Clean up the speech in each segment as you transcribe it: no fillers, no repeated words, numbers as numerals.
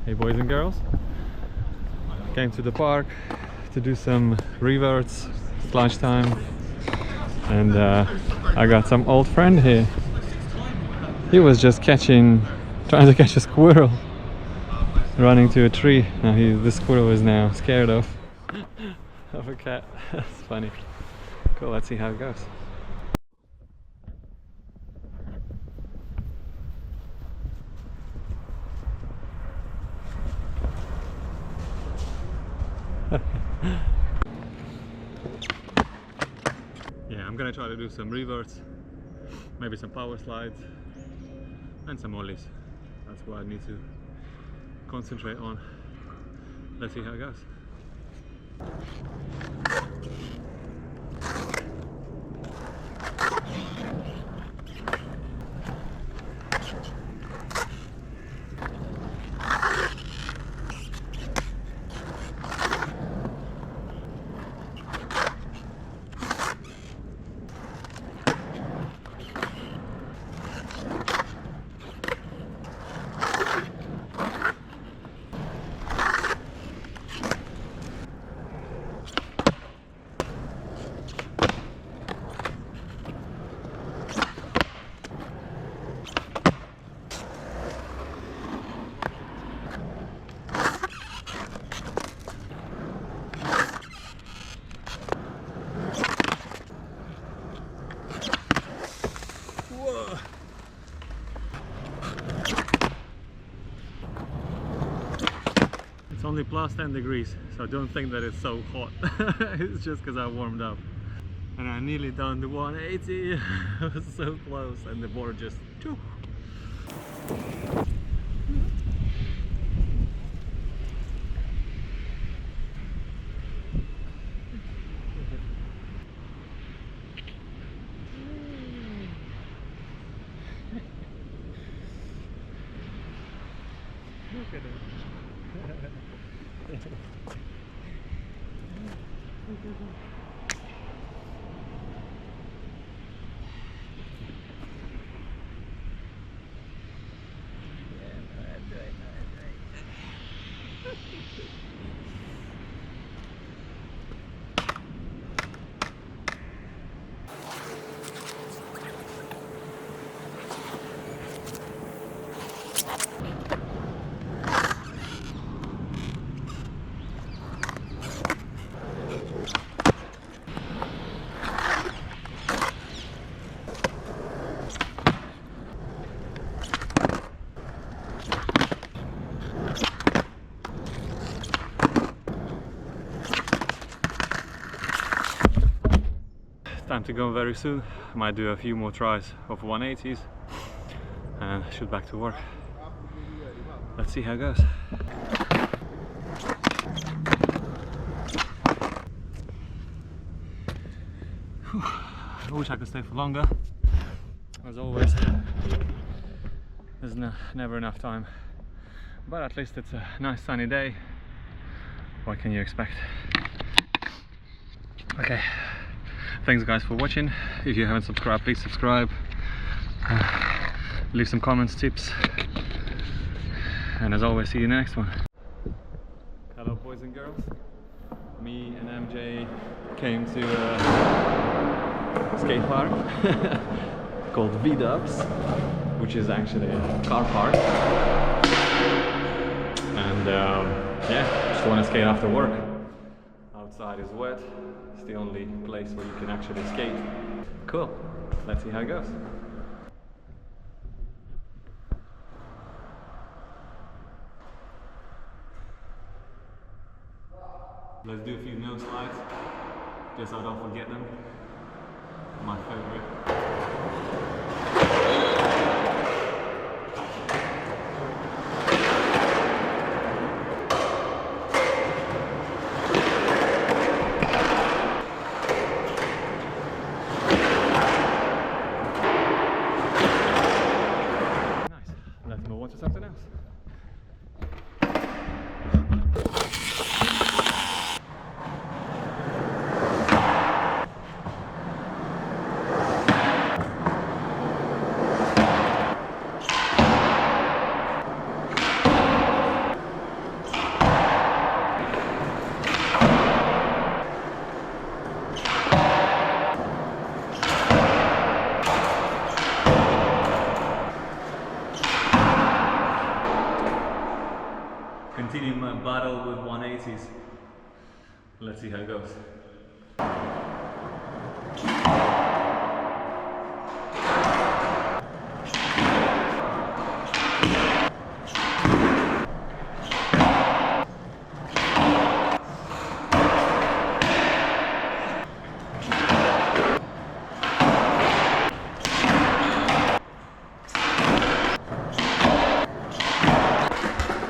Hey boys and girls, came to the park to do some reverts. It's lunchtime and I got some old friend here. He was just trying to catch a squirrel running to a tree. Now this squirrel is now scared of a cat. That's funny. Cool, let's see how it goes. Yeah, I'm gonna try to do some reverts, maybe some power slides and some ollies. That's what I need to concentrate on. Let's see how it goes. It's only plus 10 degrees, so don't think that it's so hot. It's just because I warmed up. And I nearly done the 180. I was so close and the board just... Choo. Look at it. Time to go very soon. Might do a few more tries of 180s and shoot back to work. Let's see how it goes. Whew. I wish I could stay for longer. As always, there's never enough time, but at least it's a nice sunny day. What can you expect? Okay. Thanks guys for watching. If you haven't subscribed, please subscribe. Leave some comments, tips. And as always, see you in the next one. Hello boys and girls. Me and MJ came to a skate park called V-Dubz, which is actually a car park. And yeah, just want to skate after work. Outside is wet. It's the only place where you can actually skate. Cool. Let's see how it goes. Let's do a few nose slides, just so I don't forget them. My favorite. To something else. Continuing my battle with 180s. Let's see how it goes.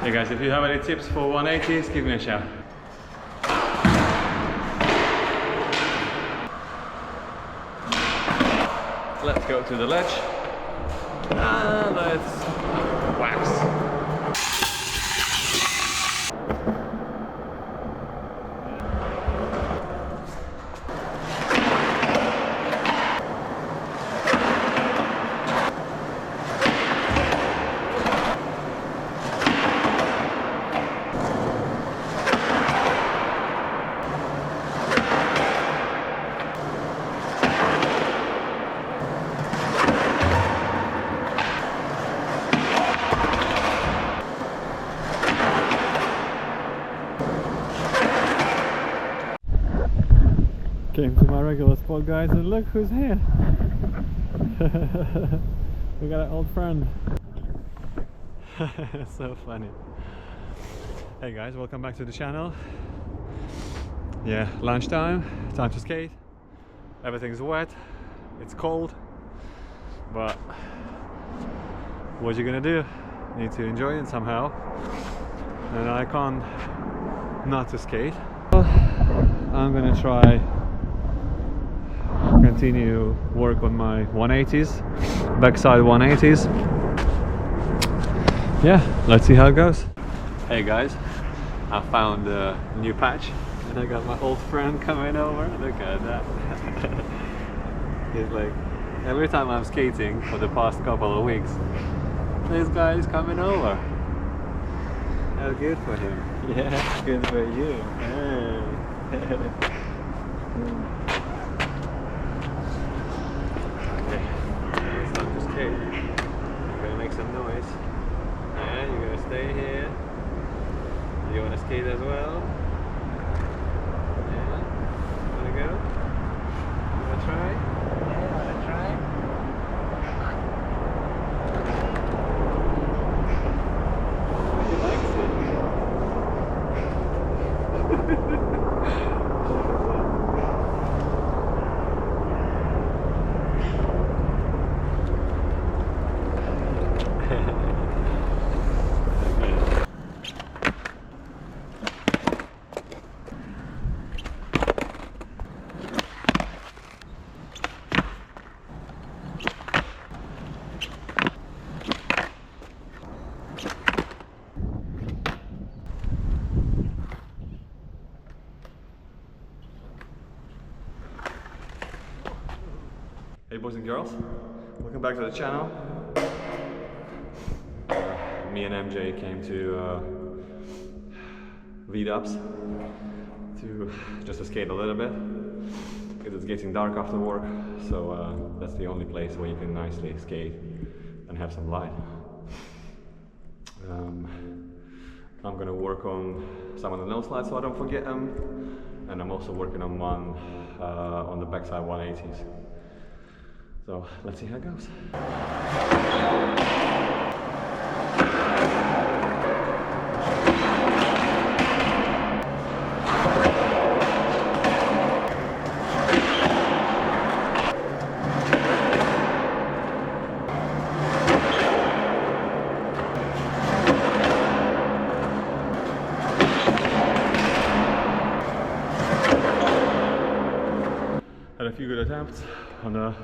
Hey guys, if you have any tips for 180s, give me a shout. Let's go to the ledge and let's wax. Came to my regular spot, guys, and look who's here. We got an old friend. So funny. Hey guys, welcome back to the channel. Yeah, lunchtime, time to skate. Everything's wet, it's cold, but what you gonna do? Need to enjoy it somehow, and I can't not to skate. I'm gonna try continue work on my 180s, backside 180s. Yeah, let's see how it goes. Hey guys, I found a new patch and I got my old friend coming over. Look at that. He's like, every time I'm skating for the past couple of weeks, this guy is coming over. How good for him. Yeah, good for you. Hey. Okay, I'm gonna make some noise. Yeah, you're gonna stay here. You wanna skate as well? Yeah. Wanna go? You wanna try? Yeah, wanna try? He likes it. Hey boys and girls, welcome back to the channel. Me and MJ came to V-Dubz to just to skate a little bit because it's getting dark after work, so that's the only place where you can nicely skate and have some light. I'm gonna work on some of the noseslides so I don't forget them, and I'm also working on one on the backside 180s. So let's see how it goes. Had a few good attempts on the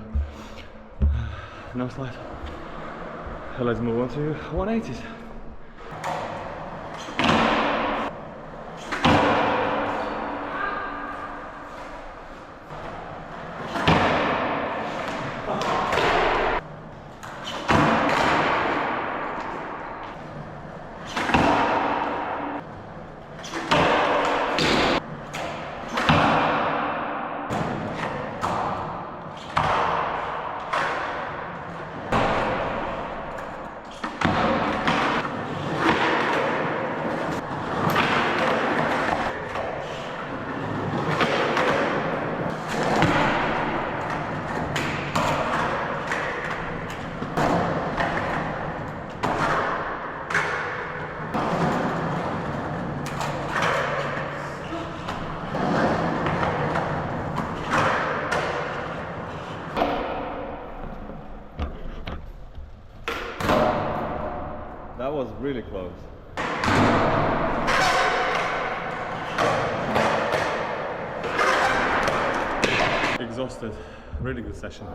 no slide. So let's move on to 180s. really close. Exhausted, really good session.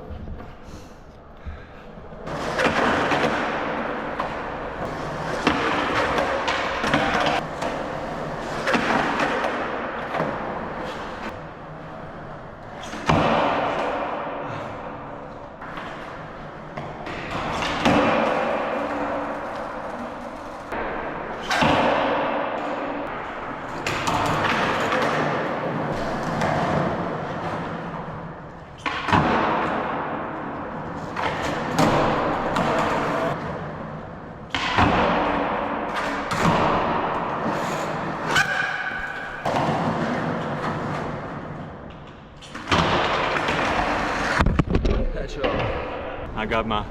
I got my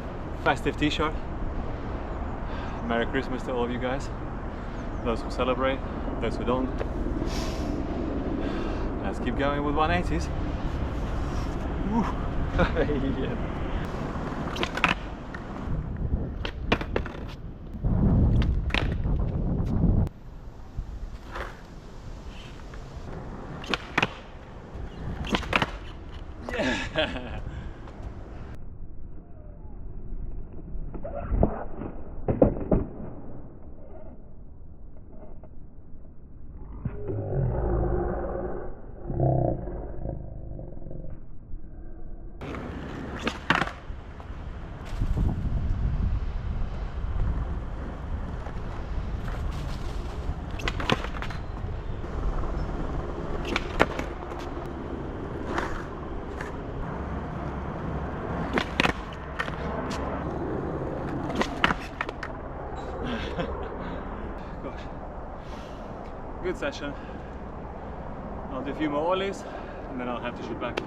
festive t-shirt. Merry Christmas to all of you guys. Those who celebrate, those who don't. Let's keep going with 180s. Yeah. Yeah. Gosh, good session. I'll do a few more ollies and then I'll have to shoot back.